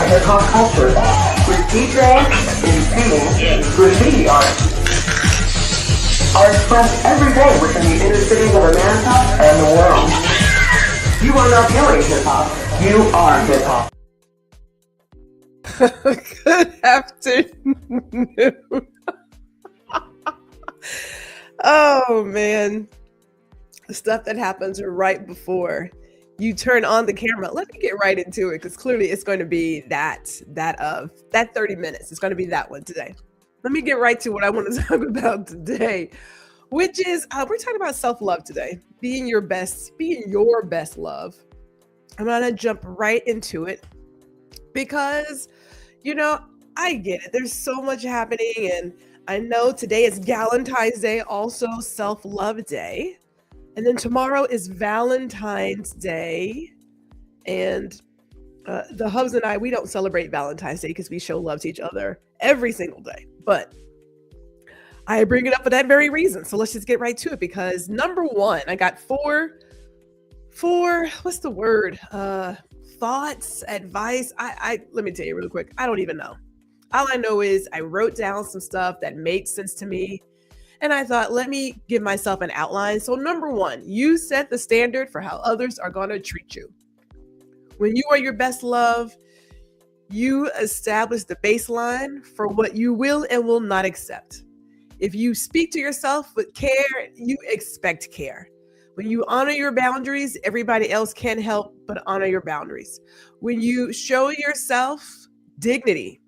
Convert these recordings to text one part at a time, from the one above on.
hip hop culture with DJs, singing, graffiti art are expressed every day within the inner cities of America and the world. You are not doing hip hop, you are hip hop. Good afternoon. Oh man, the stuff that happens right before you turn on the camera. Let me get right into it because clearly it's going to be that 30 minutes. It's going to be that one today. Let me get right to what I want to talk about today, which is we're talking about self-love today, being your best love. I'm going to jump right into it because, I get it. There's so much happening, and I know today is Galentine's Day, also self-love day. And then tomorrow is Valentine's Day. And the hubs and I, we don't celebrate Valentine's Day because we show love to each other every single day. But I bring it up for that very reason. So let's just get right to it because number one, I got four, what's the word? Thoughts, advice. Let me tell you real quick. I don't even know. All I know is I wrote down some stuff that made sense to me. And I thought, let me give myself an outline. So number one, you set the standard for how others are going to treat you. When you are your best love, you establish the baseline for what you will and will not accept. If you speak to yourself with care, you expect care. When you honor your boundaries, everybody else can't help but honor your boundaries. When you show yourself dignity,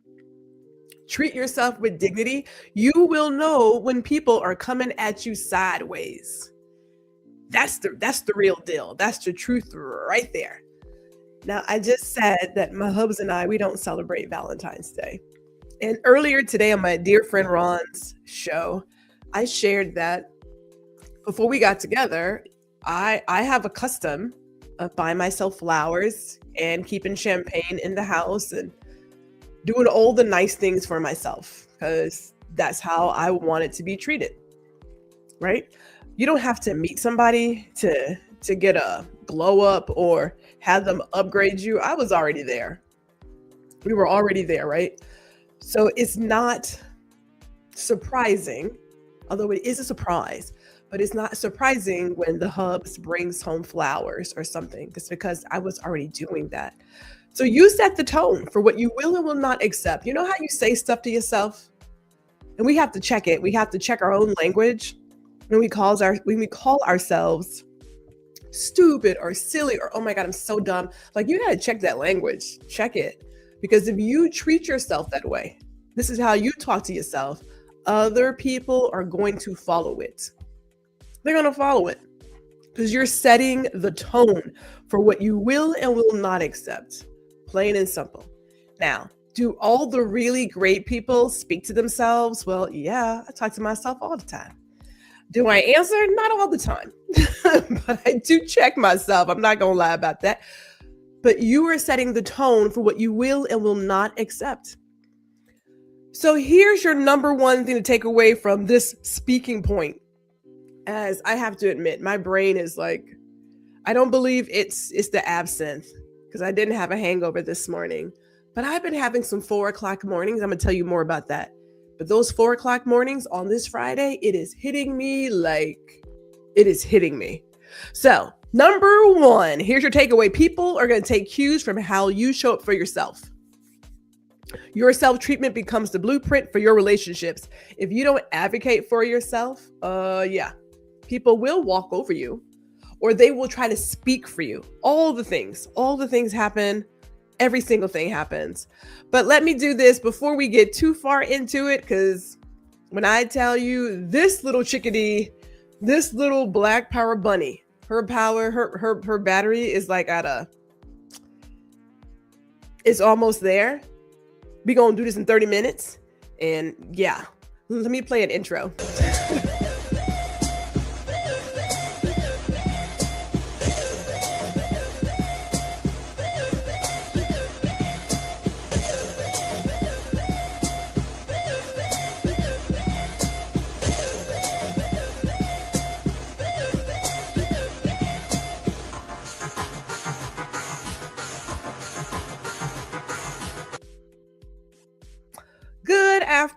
treat yourself with dignity, you will know when people are coming at you sideways. That's the real deal. That's the truth right there. Now, I just said that my hubs and I, we don't celebrate Valentine's Day. And earlier today on my dear friend Ron's show, I shared that before we got together, I have a custom of buying myself flowers and keeping champagne in the house and doing all the nice things for myself because that's how I want it to be treated, right? You don't have to meet somebody to get a glow up or have them upgrade you. I was already there. We were already there, right? So it's not surprising, although it is a surprise, but it's not surprising when the hubs brings home flowers or something. It's because I was already doing that. So you set the tone for what you will and will not accept. You know how you say stuff to yourself? And we have to check it. We have to check our own language when we call ourselves stupid or silly or, oh my God, I'm so dumb. Like you got to check that language. Check it. Because if you treat yourself that way, this is how you talk to yourself, other people are going to follow it. They're going to follow it because you're setting the tone for what you will and will not accept. Plain and simple. Now, do all the really great people speak to themselves? Well, yeah, I talk to myself all the time. Do I answer? Not all the time, but I do check myself. I'm not going to lie about that. But you are setting the tone for what you will and will not accept. So here's your number one thing to take away from this speaking point. As I have to admit, my brain is like, I don't believe it's the absinthe because I didn't have a hangover this morning, but I've been having some 4 o'clock mornings. I'm going to tell you more about that. But those 4 o'clock mornings on this Friday, it is hitting me like it is hitting me. So number one, here's your takeaway. People are going to take cues from how you show up for yourself. Your self-treatment becomes the blueprint for your relationships. If you don't advocate for yourself, people will walk over you or they will try to speak for you. All the things happen. Every single thing happens. But let me do this before we get too far into it, because when I tell you this little chickadee, this little black power bunny, her battery is like it's almost there. We gonna do this in 30 minutes. And yeah, let me play an intro.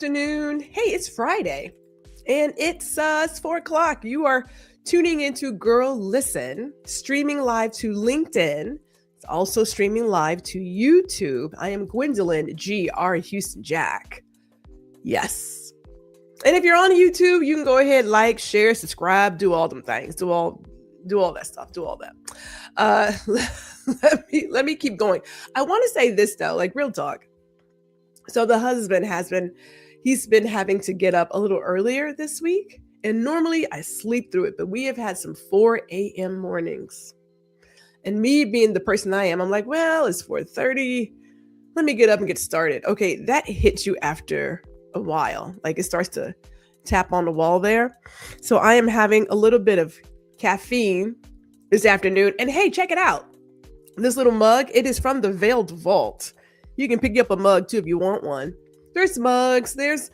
afternoon. Hey, it's Friday and it's 4 o'clock. You are tuning into Guuuuurl Listen, streaming live to LinkedIn. It's also streaming live to YouTube. I am Gwendolyn G.R. Houston Jack. Yes. And if you're on YouTube, you can go ahead, like, share, subscribe, do all them things, do all that stuff, do all that. Let me keep going. I want to say this though, like real talk. So the husband he's been having to get up a little earlier this week. And normally I sleep through it, but we have had some 4 a.m. mornings. And me being the person I am, I'm like, well, it's 4:30. Let me get up and get started. Okay, that hits you after a while. Like it starts to tap on the wall there. So I am having a little bit of caffeine this afternoon. And hey, check it out. This little mug, it is from the Veiled Vault. You can pick up a mug too if you want one. There's mugs, there's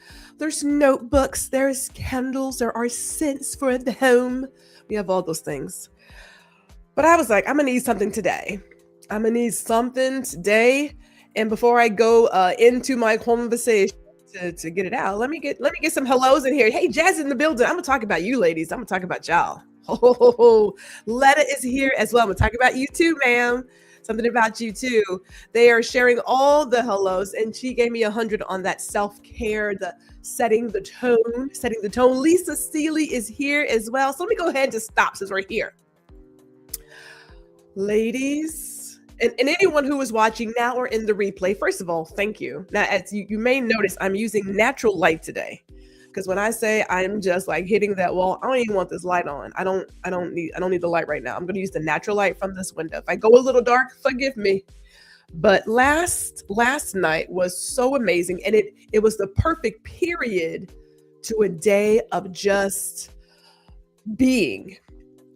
notebooks, there's candles, there are scents for the home. We have all those things. But I was like, I'm gonna need something today. And before I go into my conversation to get it out, let me get some hellos in here. Hey, Jazz in the building. I'm gonna talk about you ladies. I'm gonna talk about y'all. Oh, Letta is here as well. I'm gonna talk about you too, ma'am. Something about you too. They are sharing all the hellos, and she gave me 100 on that self-care, the setting the tone. Lisa Seeley is here as well. So let me go ahead and just stop since we're here. Ladies, and anyone who is watching now or in the replay, first of all, thank you. Now, as you may notice, I'm using natural light today. Because when I say I'm just like hitting that wall, I don't even want this light on. I don't need the light right now. I'm going to use the natural light from this window. If I go a little dark, forgive me. But last night was so amazing, and it was the perfect period to a day of just being.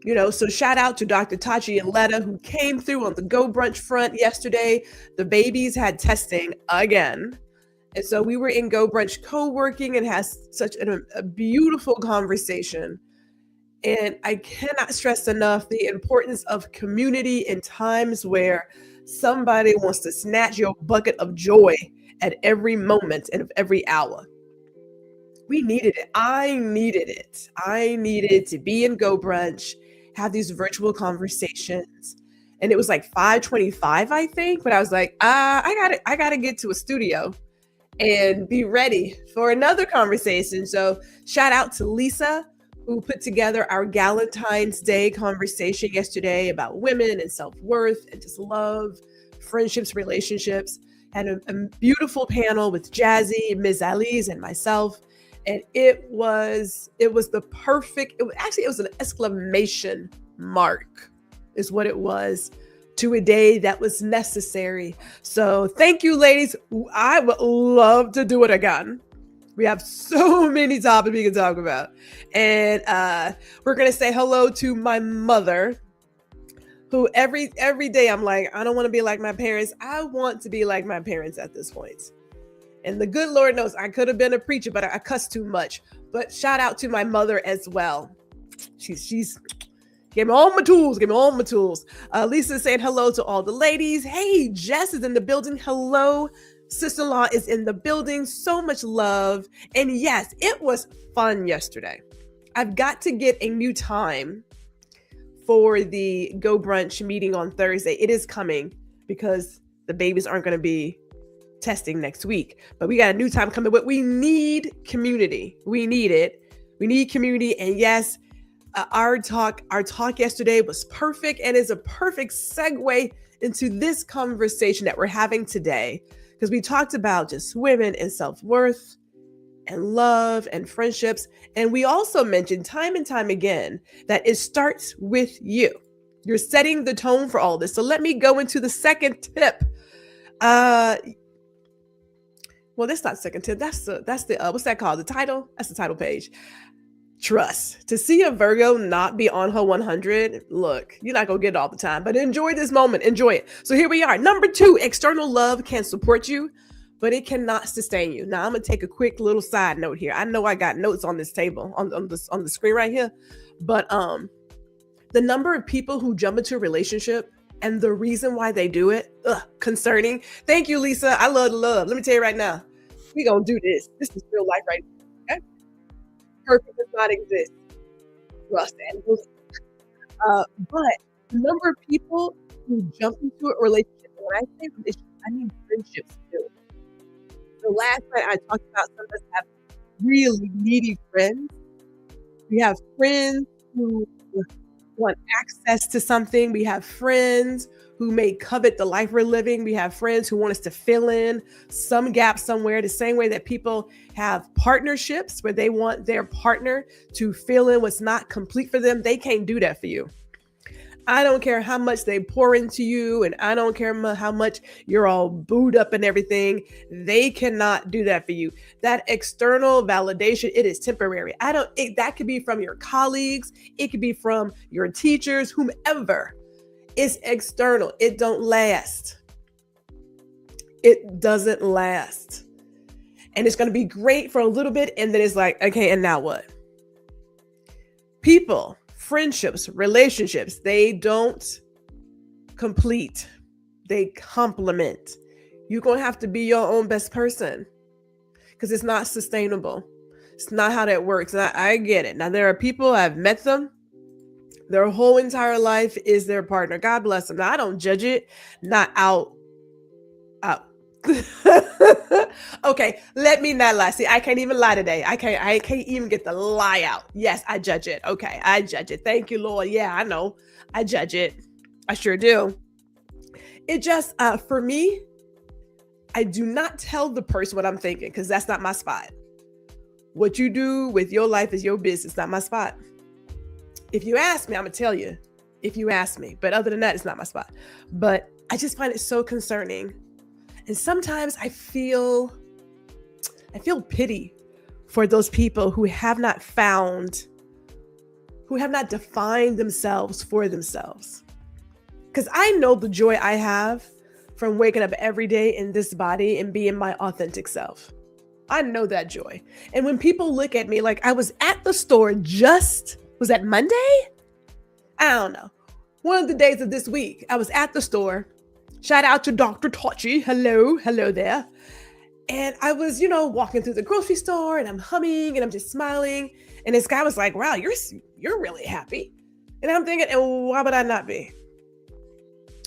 You know, so shout out to Dr. Tachi and Letta who came through on the Go Brunch front yesterday. The babies had testing again. And so we were in Go Brunch co-working and has such a beautiful conversation. And I cannot stress enough the importance of community in times where somebody wants to snatch your bucket of joy at every moment and of every hour. We needed it. I needed it. I needed to be in Go Brunch, have these virtual conversations. And it was like 5:25, I think. But I was like, I gotta get to a studio and be ready for another conversation. So shout out to Lisa, who put together our Valentine's Day conversation yesterday about women and self-worth and just love, friendships, relationships. Had a beautiful panel with Jazzy, Ms. Ali's, and myself. And it was the perfect, it was an exclamation mark is what it was to a day that was necessary. So thank you, ladies. I would love to do it again. We have so many topics we can talk about. And we're going to say hello to my mother, who every day I'm like, I don't want to be like my parents. I want to be like my parents at this point. And the good Lord knows I could have been a preacher, but I cuss too much. But shout out to my mother as well. She's gave me all my tools. Lisa's saying hello to all the ladies. Hey, Jess is in the building. Hello. Sister-in-law is in the building. So much love. And yes, it was fun yesterday. I've got to get a new time for the Go Brunch meeting on Thursday. It is coming because the babies aren't going to be testing next week. But we got a new time coming. But we need community. We need it. We need community. And yes, our talk yesterday was perfect and is a perfect segue into this conversation that we're having today, because we talked about just women and self-worth and love and friendships. And we also mentioned time and time again that it starts with you. You're setting the tone for all this. So let me go into the second tip. Well, that's not second tip. That's the what's that called? The title? That's the title page. Trust. To see a Virgo not be on her 100, look, you're not going to get it all the time, but enjoy this moment. Enjoy it. So here we are. Number 2, external love can support you, but it cannot sustain you. Now, I'm going to take a quick little side note here. I know I got notes on this table, on the screen right here, but the number of people who jump into a relationship and the reason why they do it, concerning. Thank you, Lisa. I love the love. Let me tell you right now. We gonna do this. This is real life right now. Okay? Perfect does not exist. Trust and believe. But the number of people who jump into a relationship, and when I say relationship, I mean friendships too. The last night I talked about some of us have really needy friends. We have friends who want access to something. We have friends who may covet the life we're living. We have friends who want us to fill in some gap somewhere, the same way that people have partnerships where they want their partner to fill in what's not complete for them. They can't do that for you. I don't care how much they pour into you, and I don't care how much you're all booed up and everything. They cannot do that for you. That external validation, it is temporary. That could be from your colleagues. It could be from your teachers, whomever. It's external. It don't last. It doesn't last. And it's going to be great for a little bit. And then it's like, okay, and now what? People, friendships, relationships, they don't complete. They complement. You're going to have to be your own best person because it's not sustainable. It's not how that works. And I get it. Now, there are people, I've met them. Their whole entire life is their partner. God bless them. Now, I don't judge it. Not out. Okay, let me not lie. See, I can't even lie today. I can't even get the lie out. Yes, I judge it. Okay, I judge it. Thank you, Lord. Yeah, I know. I judge it. I sure do. It just, for me, I do not tell the person what I'm thinking because that's not my spot. What you do with your life is your business, not my spot. If you ask me, I'm going to tell you. If you ask me. But other than that, it's not my spot. But I just find it so concerning. And sometimes I feel pity for those people who have not defined themselves for themselves. Because I know the joy I have from waking up every day in this body and being my authentic self. I know that joy. And when people look at me, like I was at the store was that Monday? I don't know. One of the days of this week, I was at the store. Shout out to Dr. Tachi. Hello there. And I was, walking through the grocery store and I'm humming and I'm just smiling. And this guy was like, wow, you're really happy. And I'm thinking, and why would I not be?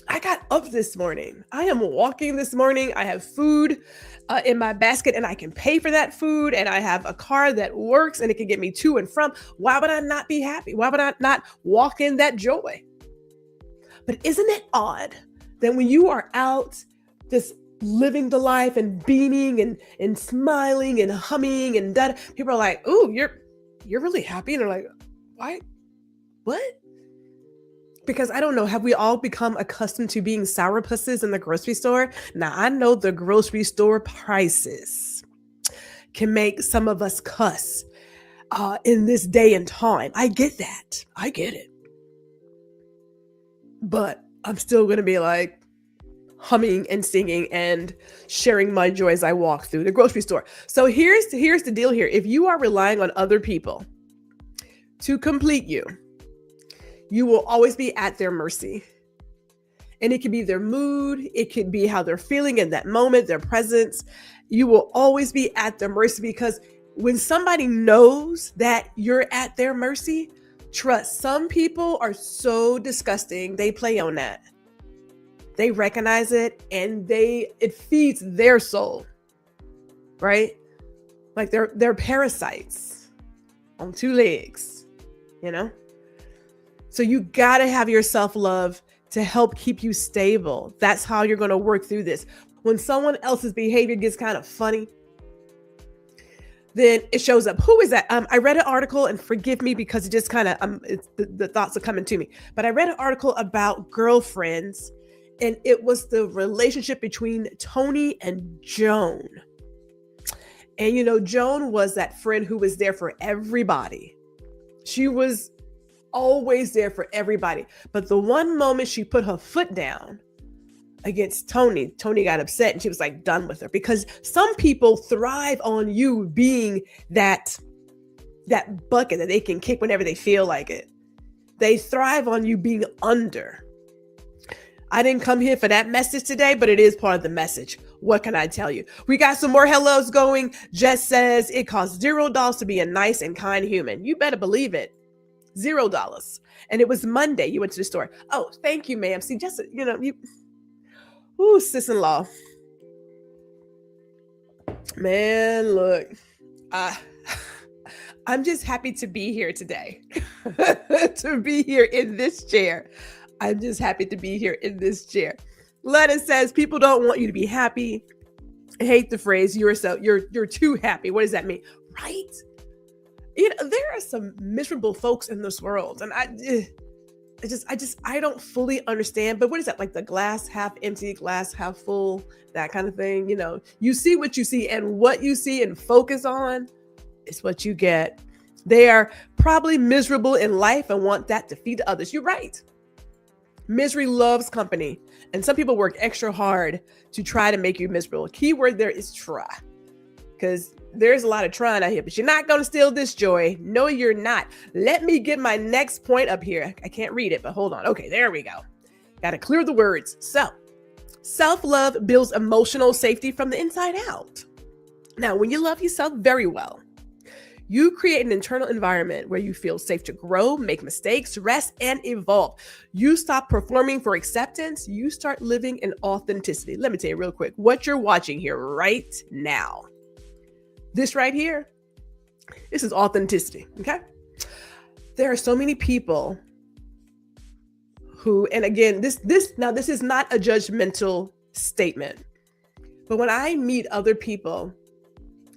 I got up this morning. I am walking this morning. I have food in my basket and I can pay for that food. And I have a car that works and it can get me to and from. Why would I not be happy? Why would I not walk in that joy? But isn't it odd that when you are out just living the life and beaming and smiling and humming and that, people are like, ooh, you're really happy. And they're like, why? What? Because I don't know, have we all become accustomed to being sourpusses in the grocery store? Now, I know the grocery store prices can make some of us cuss in this day and time. I get that. I get it. But I'm still going to be like humming and singing and sharing my joy as I walk through the grocery store. So here's the deal here. If you are relying on other people to complete you, you will always be at their mercy. And it could be their mood. It could be how they're feeling in that moment, their presence. You will always be at their mercy because when somebody knows that you're at their mercy, trust, some people are so disgusting. They play on that. They recognize it and it feeds their soul, right? Like they're parasites on two legs, So you got to have your self-love to help keep you stable. That's how you're going to work through this. When someone else's behavior gets kind of funny, then it shows up. Who is that? I read an article, and forgive me because it just kind of, the thoughts are coming to me. But I read an article about girlfriends, and it was the relationship between Tony and Joan. And, Joan was that friend who was there for everybody. She was always there for everybody. But the one moment she put her foot down against Tony got upset and she was like done with her, because some people thrive on you being that bucket that they can kick whenever they feel like it. They thrive on you being under. I didn't come here for that message today, but it is part of the message. What can I tell you? We got some more hellos going. Jess says it costs $0 to be a nice and kind human. You better believe it. $0. And it was Monday. You went to the store. Oh, thank you, ma'am. See, just, sis-in-law. Man, look, I'm just happy to be here today, to be here in this chair. I'm just happy to be here in this chair. Lena says people don't want you to be happy. I hate the phrase you're too happy. What does that mean? Right? There are some miserable folks in this world, and I don't fully understand. But what is that, like the glass half empty, glass half full, that kind of thing? You see what you see, and what you see and focus on is what you get. They are probably miserable in life and want that to feed to others. You're right. Misery loves company, and some people work extra hard to try to make you miserable. Key word there is try, because there's a lot of trying out here, but you're not going to steal this joy. No, you're not. Let me get my next point up here. I can't read it, but hold on. Okay, there we go. Got to clear the words. So, self-love builds emotional safety from the inside out. Now, when you love yourself very well, you create an internal environment where you feel safe to grow, make mistakes, rest, and evolve. You stop performing for acceptance. You start living in authenticity. Let me tell you real quick what you're watching here right now. This right here, this is authenticity, okay? There are so many people who, and again, this is not a judgmental statement, but when I meet other people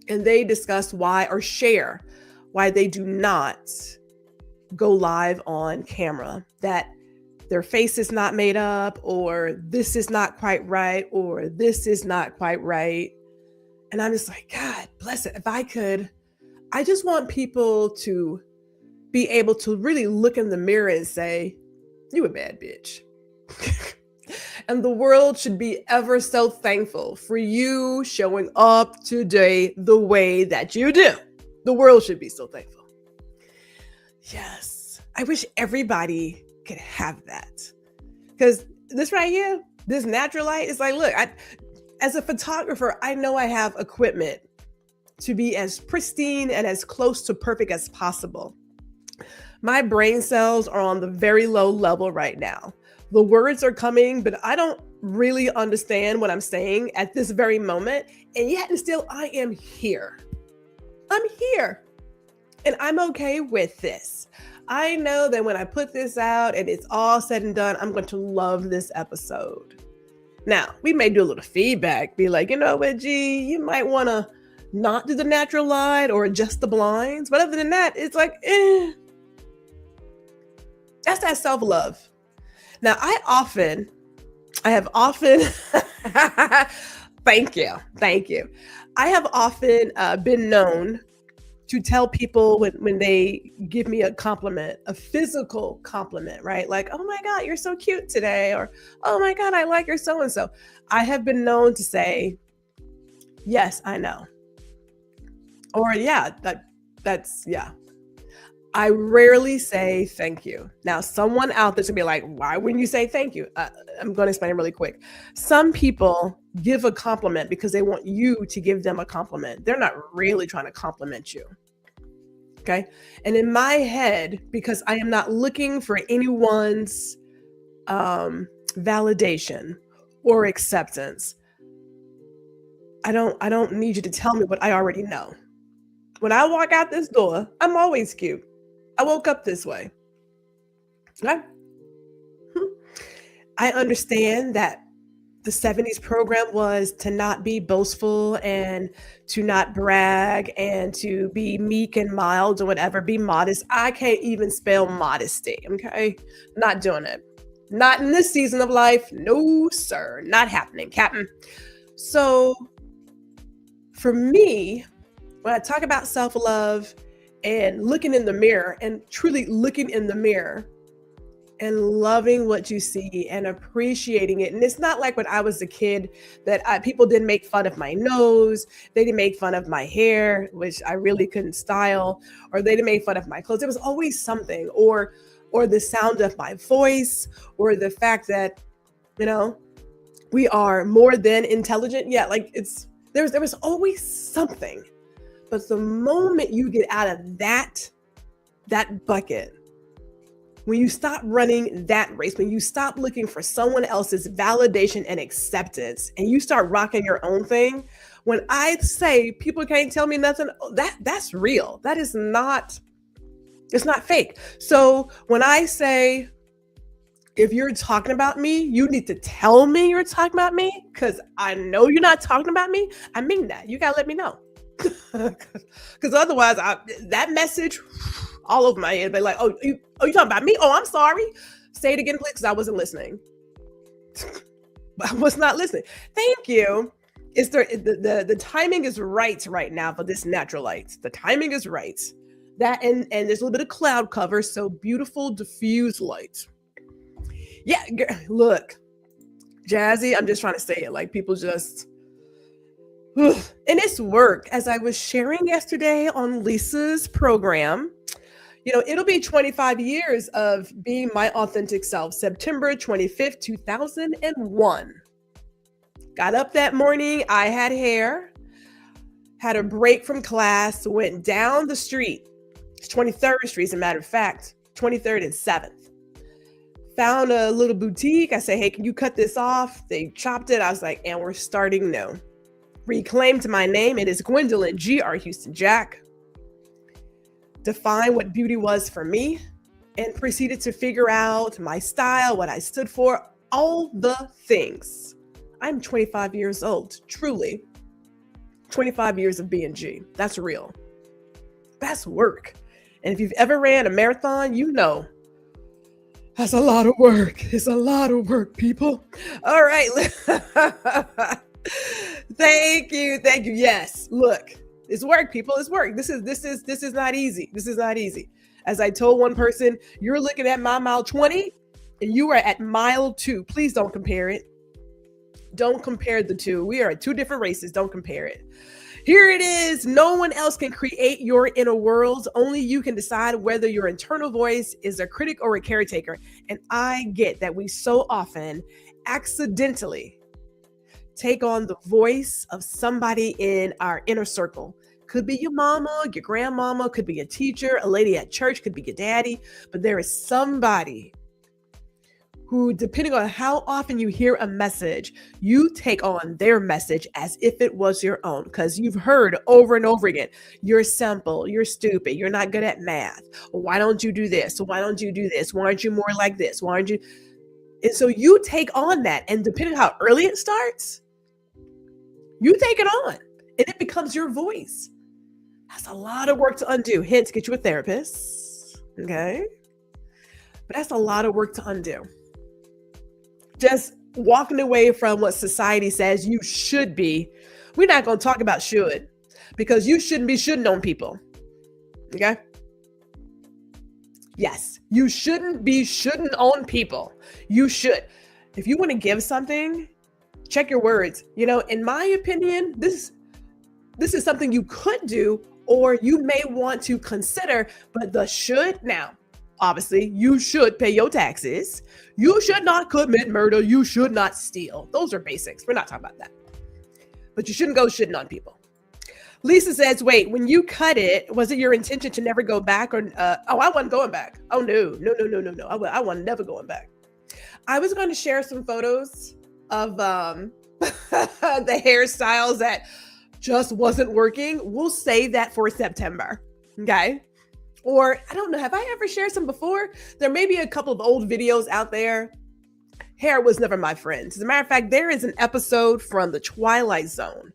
and they discuss why or share why they do not go live on camera, that their face is not made up, or this is not quite right, or this is not quite right. And I'm just like, God bless it. If I could, I just want people to be able to really look in the mirror and say, you a bad bitch. And the world should be ever so thankful for you showing up today the way that you do. The world should be so thankful. Yes. I wish everybody could have that. Because this right here, this natural light is like, look, as a photographer, I know I have equipment to be as pristine and as close to perfect as possible. My brain cells are on the very low level right now. The words are coming, but I don't really understand what I'm saying at this very moment. And yet and still, I am here. I'm here. And I'm okay with this. I know that when I put this out and it's all said and done, I'm going to love this episode. Now, we may do a little feedback, be like, you know what, G, you might want to not do the natural light or adjust the blinds. But other than that, it's like, that's that self-love. Now, I have often, thank you. I have often been known to tell people when they give me a compliment, a physical compliment, right? Like, oh my God, you're so cute today. Or, oh my God, I like your so-and-so. I have been known to say, yes, I know. Or yeah, that's. I rarely say thank you. Now, someone out there's gonna be like, why wouldn't you say thank you? I'm going to explain it really quick. Some people give a compliment because they want you to give them a compliment. They're not really trying to compliment you. Okay. And in my head, because I am not looking for anyone's validation or acceptance, I don't need you to tell me what I already know. When I walk out this door, I'm always cute. I woke up this way. Okay? I understand that the 70s program was to not be boastful and to not brag and to be meek and mild or whatever, be modest. I can't even spell modesty, okay? Not doing it. Not in this season of life. No, sir. Not happening, Captain. So for me, when I talk about self-love and looking in the mirror and truly looking in the mirror and loving what you see and appreciating it. And it's not like when I was a kid that people didn't make fun of my nose. They didn't make fun of my hair, which I really couldn't style, or they didn't make fun of my clothes. It was always something, or the sound of my voice, or the fact that You know, we are more than intelligent. Yeah, like there was always something. But the moment you get out of that bucket, when you stop running that race, when you stop looking for someone else's validation and acceptance, and you start rocking your own thing, when I say people can't tell me nothing, that's real. That is not, it's not fake. So when I say, if you're talking about me, you need to tell me you're talking about me, because I know you're not talking about me. I mean that. You got to let me know. Because otherwise, that message all over my head, but like, oh, you talking about me? Oh, I'm sorry. Say it again, please, because I wasn't listening. I was not listening. Thank you. It's the timing is right now for this natural light. The timing is right. That and there's a little bit of cloud cover, so beautiful diffuse light. Yeah, look, Jazzy, I'm just trying to say it. Like, people just, and it's work. As I was sharing yesterday on Lisa's program, it'll be 25 years of being my authentic self. September 25th, 2001. Got up that morning. I had hair, had a break from class, went down the street. It's 23rd Street, as a matter of fact, 23rd and 7th. Found a little boutique. I said, hey, can you cut this off? They chopped it. I was like, and we're starting new. Reclaimed my name. It is Gwendolyn G.R. Houston Jack. Defined what beauty was for me and proceeded to figure out my style, what I stood for, all the things. I'm 25 years old, truly. 25 years of B&G. That's real. That's work. And if you've ever ran a marathon, you know that's a lot of work. It's a lot of work, people. All right. Thank you. Yes. Look, it's work, people. It's work. This is not easy. This is not easy. As I told one person, you're looking at my mile 20 and you are at mile 2. Please don't compare it. Don't compare the two. We are at two different races. Don't compare it. Here it is. No one else can create your inner worlds. Only you can decide whether your internal voice is a critic or a caretaker. And I get that we so often accidentally take on the voice of somebody in our inner circle. Could be your mama, your grandmama, could be a teacher, a lady at church, could be your daddy. But there is somebody who, depending on how often you hear a message, you take on their message as if it was your own, because you've heard over and over again, you're simple, you're stupid, you're not good at math. Why don't you do this? Why don't you do this? Why aren't you more like this? Why aren't you? And so you take on that, and depending on how early it starts, you take it on, and it becomes your voice. That's a lot of work to undo. Hence, get you a therapist, okay? But that's a lot of work to undo. Just walking away from what society says you should be. We're not going to talk about should, because you shouldn't be shouldn't on people. Okay? Yes, you shouldn't be shouldn't on people. You should. If you want to give something, check your words. In my opinion, this is something you could do or you may want to consider, but the should now. Obviously, you should pay your taxes. You should not commit murder. You should not steal. Those are basics. We're not talking about that. But you shouldn't go shitting on people. Lisa says, wait, when you cut it, was it your intention to never go back? Or I wasn't going back. Oh, no. I wasn't never going back. I was going to share some photos of the hairstyles that just wasn't working. We'll save that for September. Okay. Or I don't know, have I ever shared some before? There may be a couple of old videos out there. Hair was never my friend. As a matter of fact, there is an episode from The Twilight Zone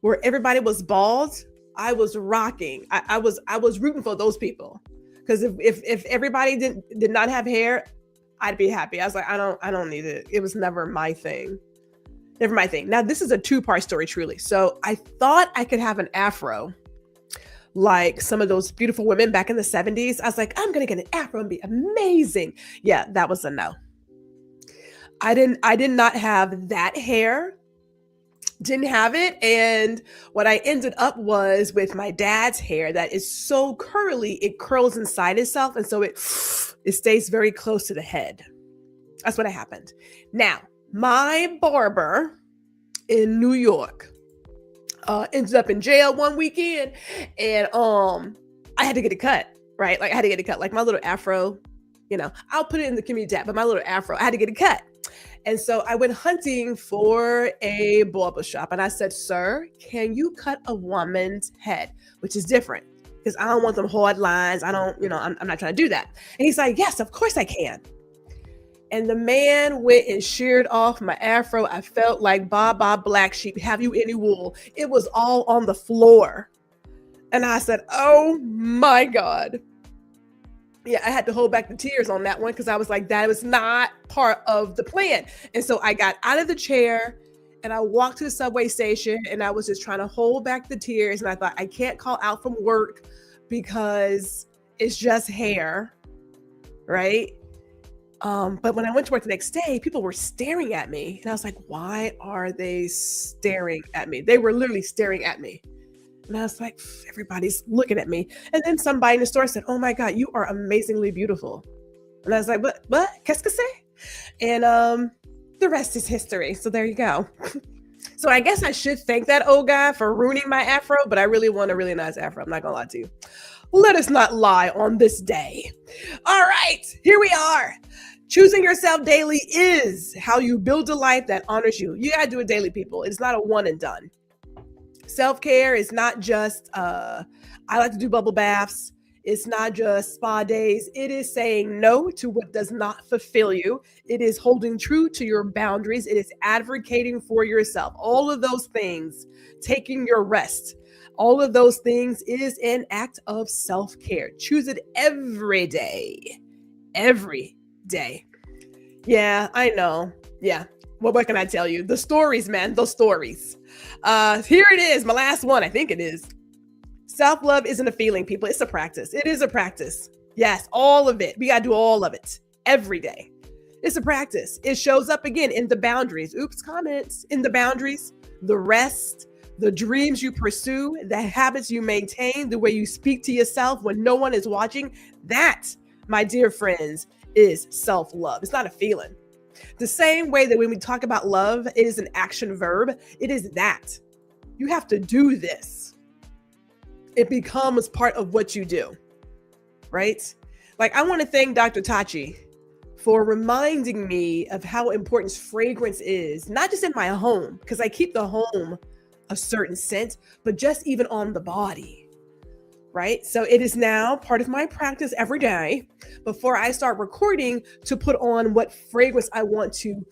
where everybody was bald. I was rocking. I was rooting for those people. Because if everybody did not have hair, I'd be happy. I was like, I don't need it. It was never my thing. Never my thing. Now, this is a 2-part story, truly. So I thought I could have an afro like some of those beautiful women back in the 70s. I was like, I'm going to get an afro and be amazing. Yeah, that was a no. I did not have that hair. Didn't have it. And what I ended up was with my dad's hair that is so curly, it curls inside itself. And so it stays very close to the head. That's what happened. Now, My barber in New York ended up in jail one weekend, and I had to get a cut, right? Like I had to get a cut, like my little afro, I'll put it in the community tab, but my little afro, I had to get a cut. And so I went hunting for a barber shop, and I said, "Sir, can you cut a woman's head?" Which is different because I don't want them hard lines. I don't, I'm not trying to do that. And he's like, "Yes, of course I can." And the man went and sheared off my afro. I felt like Baba Black Sheep. Have you any wool? It was all on the floor. And I said, "Oh my God." Yeah, I had to hold back the tears on that one because I was like, that was not part of the plan. And so I got out of the chair and I walked to the subway station, and I was just trying to hold back the tears. And I thought, I can't call out from work because it's just hair, right? But when I went to work the next day, people were staring at me. And I was like, why are they staring at me? They were literally staring at me. And I was like, everybody's looking at me. And then somebody in the store said, "Oh my God, you are amazingly beautiful." And I was like, what? Qu'est-ce que c'est? And the rest is history. So there you go. So I guess I should thank that old guy for ruining my afro, but I really want a really nice afro. I'm not gonna lie to you. Let us not lie on this day. All right, here we are. Choosing yourself daily is how you build a life that honors you. You gotta do it daily, people. It's not a one and done. Self-care is not just, I like to do bubble baths. It's not just spa days. It is saying no to what does not fulfill you. It is holding true to your boundaries. It is advocating for yourself. All of those things, taking your rest, all of those things is an act of self-care. Choose it every day. Every day. Yeah, I know. Yeah. Well, what can I tell you? The stories, man, those stories. Here it is, my last one. I think it is. Self-love isn't a feeling, people. It's a practice. It is a practice. Yes, all of it. We got to do all of it every day. It's a practice. It shows up again in the boundaries. Oops, comments. In the boundaries, the rest, the dreams you pursue, the habits you maintain, the way you speak to yourself when no one is watching. That, my dear friends, is self-love. It's not a feeling. The same way that when we talk about love, it is an action verb. It is that. You have to do this. It becomes part of what you do, right? Like, I want to thank Dr. Tachi for reminding me of how important fragrance is, not just in my home, because I keep the home a certain scent, but just even on the body, right? So it is now part of my practice every day before I start recording to put on what fragrance I want to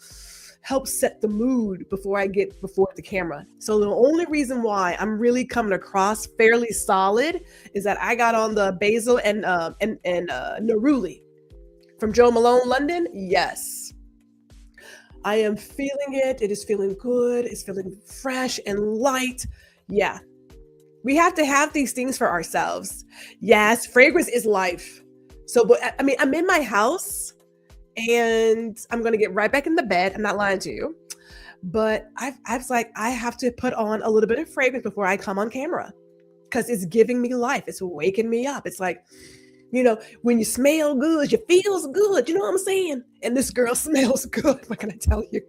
help set the mood before I get before the camera. So the only reason why I'm really coming across fairly solid is that I got on the basil and neroli from Jo Malone London. Yes, I am feeling it. It is feeling good. It's feeling fresh and light. Yeah. We have to have these things for ourselves. Yes, fragrance is life. So, but I mean, I'm in my house and I'm going to get right back in the bed. I'm not lying to you. But I was like, I have to put on a little bit of fragrance before I come on camera because it's giving me life. It's waking me up. It's like, you know, when you smell good, you feels good. You know what I'm saying? And this girl smells good. What can I tell you?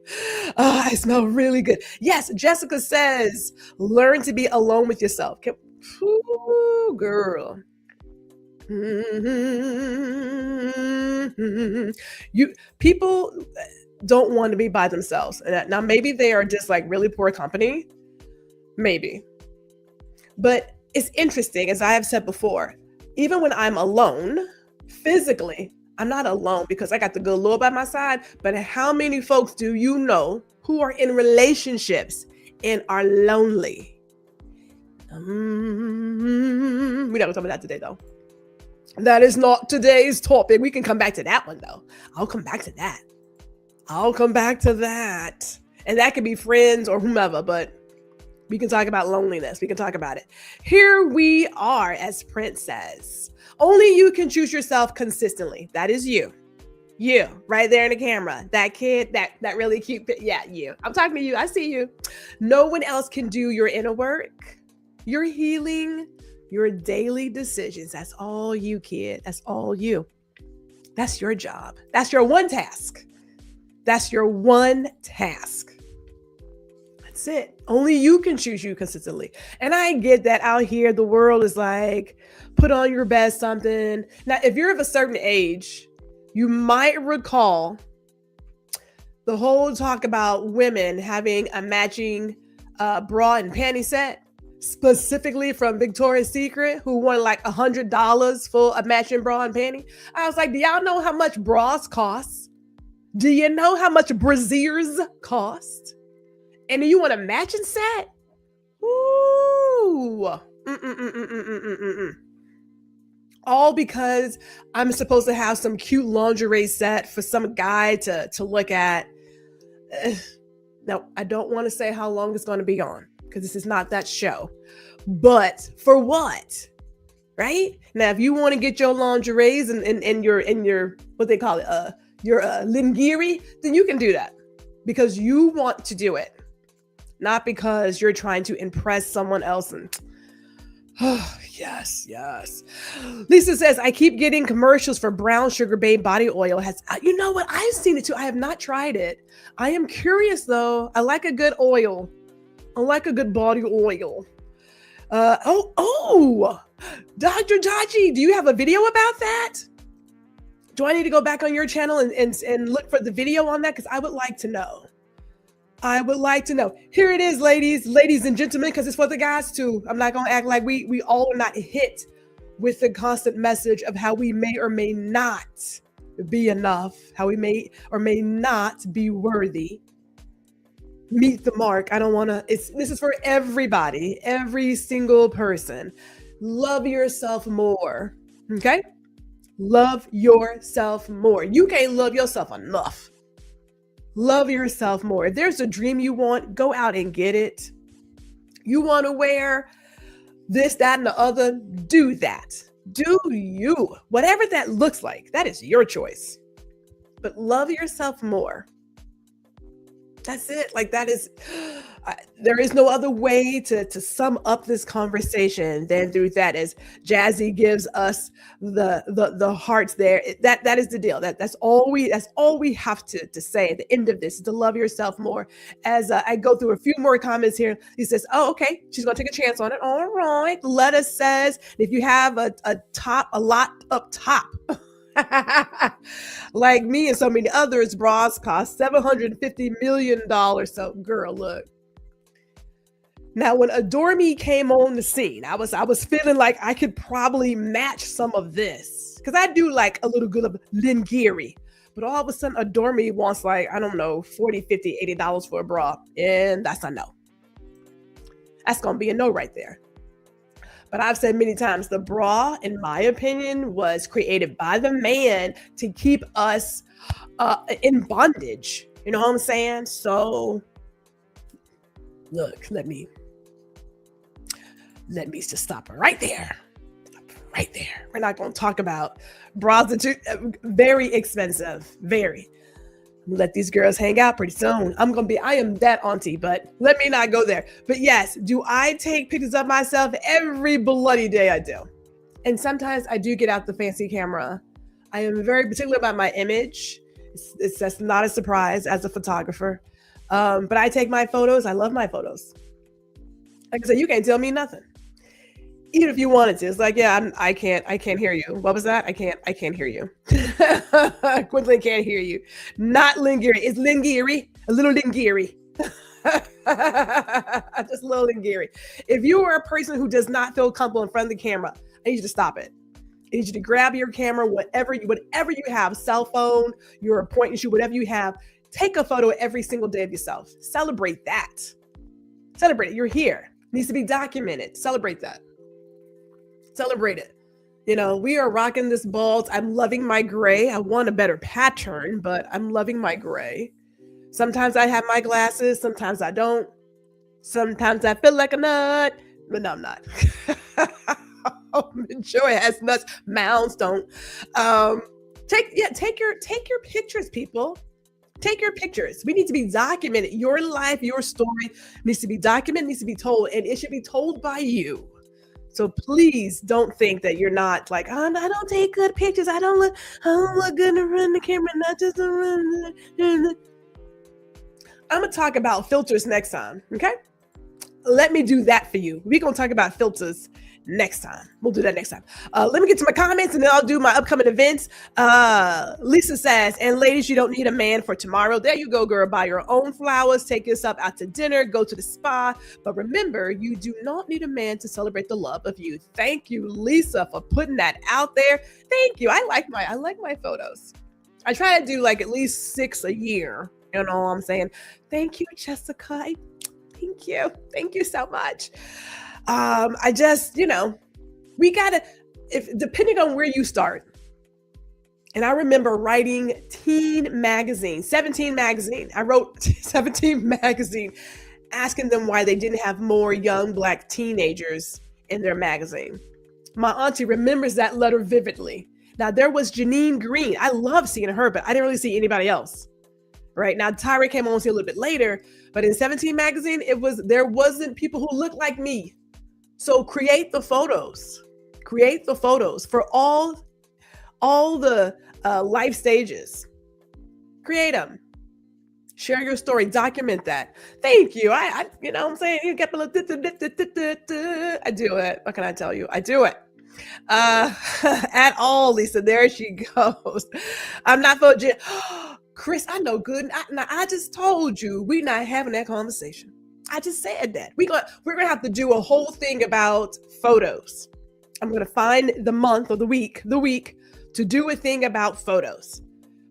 I smell really good. Yes, Jessica says, learn to be alone with yourself. Ooh, girl. People don't want to be by themselves. Now, maybe they are just like really poor company. Maybe. But it's interesting, as I have said before, even when I'm alone, physically, I'm not alone because I got the good Lord by my side. But how many folks do you know who are in relationships and are lonely? We're not going to talk about that today, though. That is not today's topic. We can come back to that one, though. I'll come back to that. And that could be friends or whomever, but we can talk about loneliness. We can talk about it. Here we are, as Prince says. Only you can choose yourself consistently. That is you. You, right there in the camera. That kid, that really cute. Yeah, you. I'm talking to you. I see you. No one else can do your inner work, your healing, your daily decisions. That's all you, kid. That's all you. That's your job. That's your one task. That's your one task. That's it. Only you can choose you consistently. And I get that out here, the world is like, put on your best something. Now, if you're of a certain age, you might recall the whole talk about women having a matching bra and panty set, specifically from Victoria's Secret, who wanted like $100 for a matching bra and panty. I was like, do y'all know how much bras cost? Do you know how much brasiers cost? And you want a matching set? Ooh. All because I'm supposed to have some cute lingerie set for some guy to look at. Now, I don't want to say how long it's going to be on because this is not that show. But for what? Right? Now, if you want to get your lingeries and your what they call it, your lingerie, then you can do that because you want to do it, not because you're trying to impress someone else. And oh, yes. Lisa says, I keep getting commercials for Brown Sugar Babe body oil. You know what? I've seen it too. I have not tried it. I am curious though. I like a good oil. I like a good body oil. Dr. Tachi, do you have a video about that? Do I need to go back on your channel and look for the video on that? Because I would like to know. Here it is, ladies and gentlemen, because it's for the guys too. I'm not going to act like we all are not hit with the constant message of how we may or may not be enough, how we may or may not be worthy. Meet the mark. I don't want to, this is for everybody, every single person. Love yourself more. Okay? Love yourself more. You can't love yourself enough. Love yourself more. If there's a dream you want, go out and get it. You want to wear this, that, and the other, do that. Do you. Whatever that looks like, that is your choice. But love yourself more. That's it. Like that is, there is no other way to sum up this conversation than through that. As Jazzy gives us the hearts there. That is the deal. That's all we have to say at the end of this is to love yourself more. As I go through a few more comments here, he says, "Oh, okay, she's gonna take a chance on it. All right." Letta says, "If you have a lot up top." Like me and so many others, bras cost $750 million. So girl, look. Now, when Adore Me came on the scene, I was feeling like I could probably match some of this because I do like a little good of lingerie. But all of a sudden, Adore Me wants like, I don't know, $40, $50, $80 for a bra. And that's a no. That's going to be a no right there. But I've said many times, the bra, in my opinion, was created by the man to keep us in bondage. You know what I'm saying? So, look, let me just stop right there. Right there. We're not going to talk about bras that are very expensive. Very. Let these girls hang out pretty soon. I am that auntie, but let me not go there. But yes, do I take pictures of myself every bloody day? I do. And sometimes I do get out the fancy camera. I am very particular about my image. That's not a surprise as a photographer. But I take my photos. I love my photos. Like I said, you can't tell me nothing. Even if you wanted to. It's like, yeah, I can't hear you. What was that? I can't hear you. Quinlan can't hear you. Not lingerie. It's lingerie. A little lingerie. Just a little lingerie. If you are a person who does not feel comfortable in front of the camera, I need you to stop it. I need you to grab your camera, whatever you have, cell phone, your point and shoot, whatever you have, take a photo every single day of yourself. Celebrate that. Celebrate it. You're here. It needs to be documented. Celebrate that. Celebrate it. You know, we are rocking this bald. I'm loving my gray. I want a better pattern, but I'm loving my gray. Sometimes I have my glasses. Sometimes I don't. Sometimes I feel like a nut, but no, I'm not. Joy has nuts. Mounds don't. Take your pictures, people. Take your pictures. We need to be documented. Your life, your story needs to be documented, needs to be told, and it should be told by you. So please don't think that you're not like, oh, I don't take good pictures. I don't look good in front of the camera. Not just around. I'm going to talk about filters next time. Okay. Let me do that for you. We're going to talk about filters next time. We'll do that next time. Let me get to my comments and then I'll do my upcoming events. Lisa says, and ladies, you don't need a man for tomorrow. There you go, girl. Buy your own flowers, take yourself out to dinner, go to the spa. But remember, you do not need a man to celebrate the love of you. Thank you, Lisa, for putting that out there. Thank you. I like my photos. I try to do like at least 6 a year. You know what I'm saying? Thank you, Jessica. Thank you. Thank you so much. I just, we gotta, depending on where you start. And I remember writing Teen Magazine, 17 Magazine. I wrote 17 Magazine, asking them why they didn't have more young Black teenagers in their magazine. My auntie remembers that letter vividly. Now there was Janine Green. I love seeing her, but I didn't really see anybody else. Right now, Tyra came on a little bit later, but in 17 Magazine, there wasn't people who looked like me. So create the photos for all the life stages. Create them. Share your story. Document that. Thank you. I you know what I'm saying? You get a little I do it. What can I tell you? I do it. At all, Lisa. There she goes. I'm not for Chris, I know good. I just told you we're not having that conversation. I just said that. We're gonna have to do a whole thing about photos. I'm gonna find the month or the week to do a thing about photos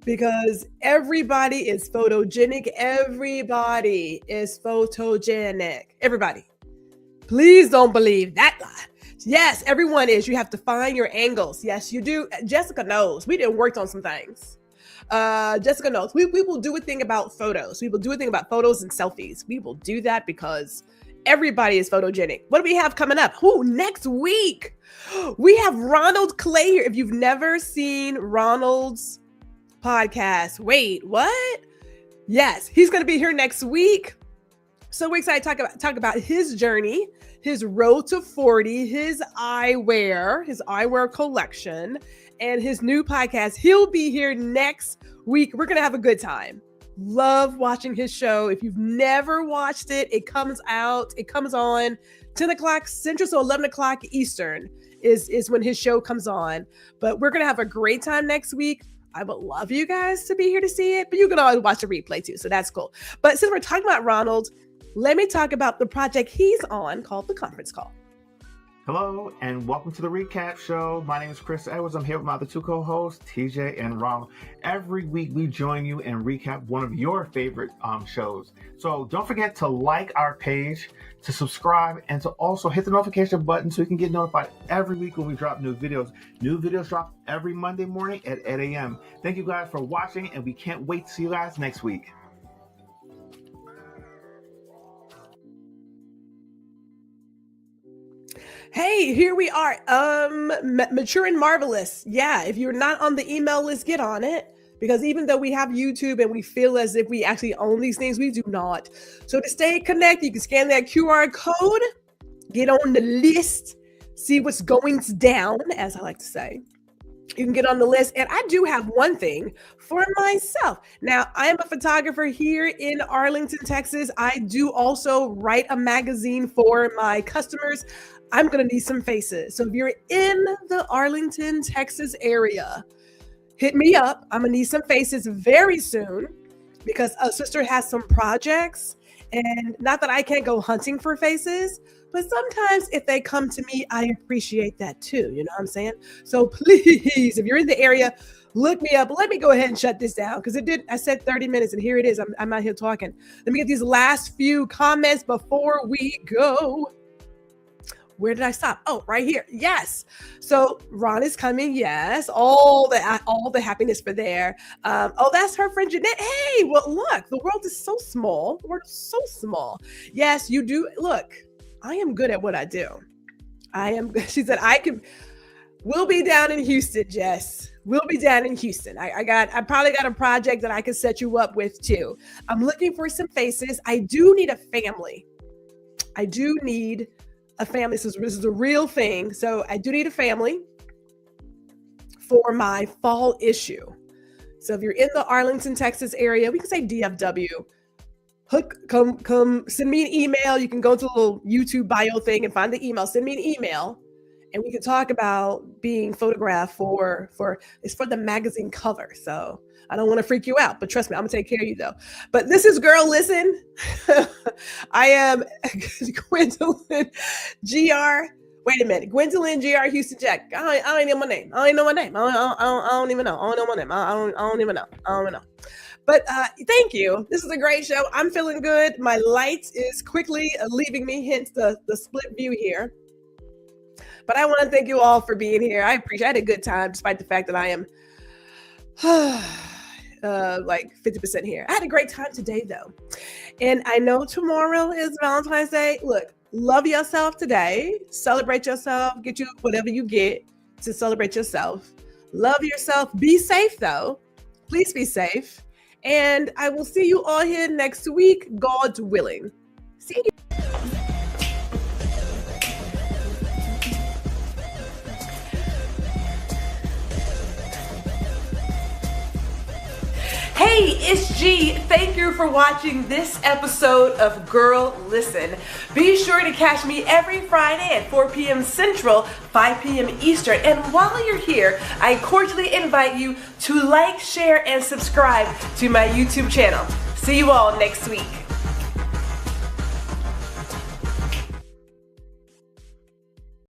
because everybody is photogenic. Everybody is photogenic. Everybody. Please don't believe that lie. Yes, everyone is. You have to find your angles. Yes, you do. Jessica knows. We done worked on some things. Jessica knows we will do a thing about photos. We will do a thing about photos and selfies. We will do that because everybody is photogenic. What do we have coming up? Next week we have Ronald Clay here. If you've never seen Ronald's podcast, wait, what? Yes, he's going to be here next week. So we're excited to talk about his journey, his road to 40, his eyewear collection, and his new podcast. He'll be here next week. We're going to have a good time. Love watching his show. If you've never watched it, it comes on 10 o'clock Central, so 11 o'clock Eastern is when his show comes on. But we're going to have a great time next week. I would love you guys to be here to see it, but you can always watch the replay too, so that's cool. But since we're talking about Ronald, let me talk about the project he's on called The Conference Call. Hello, and welcome to the Recap Show. My name is Chris Edwards. I'm here with my other two co-hosts, TJ and Ronald. Every week, we join you and recap one of your favorite shows. So don't forget to like our page, to subscribe, and to also hit the notification button so you can get notified every week when we drop new videos. New videos drop every Monday morning at 8 a.m. Thank you guys for watching, and we can't wait to see you guys next week. Hey, here we are. Mature and Marvelous. Yeah, if you're not on the email list, get on it. Because even though we have YouTube and we feel as if we actually own these things, we do not. So to stay connected, you can scan that QR code, get on the list, see what's going down, as I like to say. You can get on the list. And I do have one thing for myself. Now, I am a photographer here in Arlington, Texas. I do also write a magazine for my customers. I'm going to need some faces. So if you're in the Arlington, Texas area, hit me up. I'm going to need some faces very soon because a sister has some projects. And not that I can't go hunting for faces, but sometimes if they come to me, I appreciate that too. You know what I'm saying? So please, if you're in the area, look me up. Let me go ahead and shut this down because I said 30 minutes and here it is. I'm out here talking. Let me get these last few comments before we go. Where did I stop? Oh, right here. Yes. So Ron is coming. Yes. All the happiness for there. Oh, that's her friend Jeanette. Hey, well, look, the world is so small. The world is so small. Yes, you do. Look, I am good at what I do. She said, we'll be down in Houston, Jess. We'll be down in Houston. I probably got a project that I can set you up with too. I'm looking for some faces. I do need a family. This is a real thing. So I do need a family for my fall issue. So if you're in the Arlington, Texas area, we can say DFW. come send me an email. You can go to the little YouTube bio thing and find the email. Send me an email and we can talk about being photographed for it's for the magazine cover. So I don't want to freak you out, but trust me, I'm gonna take care of you though. But this is Guuuuurl Listen. I am Gwendolyn GR. Wait a minute, Gwendolyn GR Houston Jack. I don't know my name. I don't know my name. I don't even know. I don't know my name. I don't even know. I don't even know. But thank you. This is a great show. I'm feeling good. My light is quickly leaving me, hence the split view here. But I want to thank you all for being here. I had a good time, despite the fact that I am like 50% here. I had a great time today, though. And I know tomorrow is Valentine's Day. Look, love yourself today. Celebrate yourself. Get you whatever you get to celebrate yourself. Love yourself. Be safe, though. Please be safe. And I will see you all here next week, God willing. See you. Hey, it's G. Thank you for watching this episode of Guuuuurl Listen. Be sure to catch me every Friday at 4 p.m. Central, 5 p.m. Eastern. And while you're here, I cordially invite you to like, share, and subscribe to my YouTube channel. See you all next week.